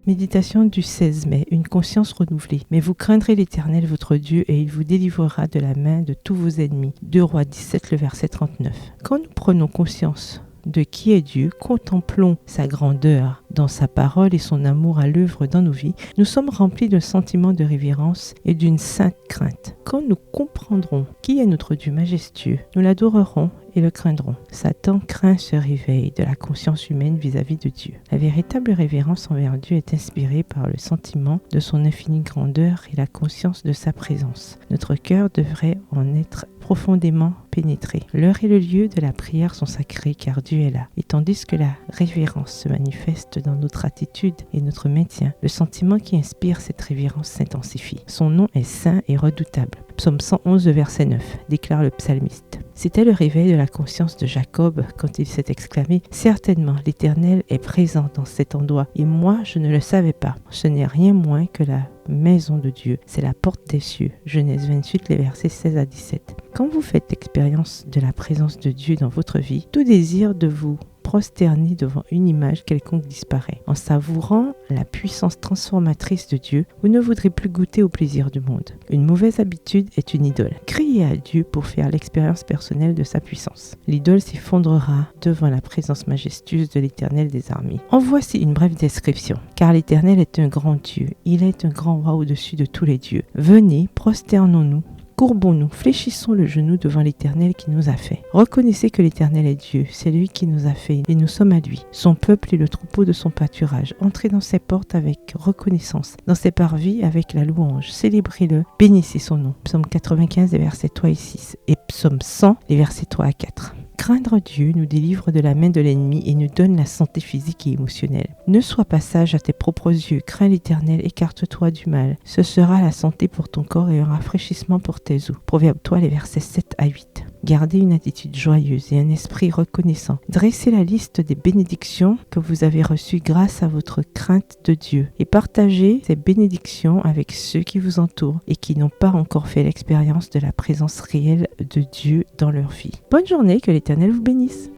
Méditation du 16 mai, une conscience renouvelée. Mais vous craindrez l'Éternel votre Dieu et il vous délivrera de la main de tous vos ennemis. 2 Rois 17, le verset 39. Quand nous prenons conscience de qui est Dieu, contemplons sa grandeur dans sa parole et son amour à l'œuvre dans nos vies, nous sommes remplis d'un sentiment de révérence et d'une sainte crainte. Quand nous comprendrons qui est notre Dieu majestueux, nous l'adorerons et le craindrons. Satan craint ce réveil de la conscience humaine vis-à-vis de Dieu. La véritable révérence envers Dieu est inspirée par le sentiment de son infinie grandeur et la conscience de sa présence. Notre cœur devrait en être profondément pénétré. L'heure et le lieu de la prière sont sacrés car Dieu est là. Et tandis que la révérence se manifeste dans notre attitude et notre maintien, le sentiment qui inspire cette révérence s'intensifie. Son nom est saint et redoutable. Psaume 111, verset 9, déclare le psalmiste. C'était le réveil de la conscience de Jacob quand il s'est exclamé « Certainement, l'Éternel est présent dans cet endroit et moi, je ne le savais pas. Ce n'est rien moins que la maison de Dieu. C'est la porte des cieux. » Genèse 28, les versets 16 à 17. Quand vous faites l'expérience de la présence de Dieu dans votre vie, tout désir de vous prosterner devant une image quelconque disparaît. En savourant la puissance transformatrice de Dieu, vous ne voudrez plus goûter au plaisir du monde. Une mauvaise habitude est une idole. Criez à Dieu pour faire l'expérience personnelle de sa puissance. L'idole s'effondrera devant la présence majestueuse de l'Éternel des armées. En voici une brève description. Car l'Éternel est un grand Dieu. Il est un grand roi au-dessus de tous les dieux. Venez, prosternons-nous. Courbons-nous, fléchissons le genou devant l'Éternel qui nous a fait. Reconnaissez que l'Éternel est Dieu, c'est lui qui nous a fait et nous sommes à lui. Son peuple est le troupeau de son pâturage. Entrez dans ses portes avec reconnaissance, dans ses parvis avec la louange. Célébrez-le, bénissez son nom. Psaume 95, les versets 3 et 6 et Psaume 100, les versets 3 à 4. Craindre Dieu nous délivre de la main de l'ennemi et nous donne la santé physique et émotionnelle. Ne sois pas sage à tes propres yeux, crains l'Éternel, écarte-toi du mal. Ce sera la santé pour ton corps et un rafraîchissement pour tes os. Proverbe 3, les versets 7 à 8. Gardez une attitude joyeuse et un esprit reconnaissant. Dressez la liste des bénédictions que vous avez reçues grâce à votre crainte de Dieu et partagez ces bénédictions avec ceux qui vous entourent et qui n'ont pas encore fait l'expérience de la présence réelle de Dieu dans leur vie. Bonne journée, que l'Éternel vous bénisse.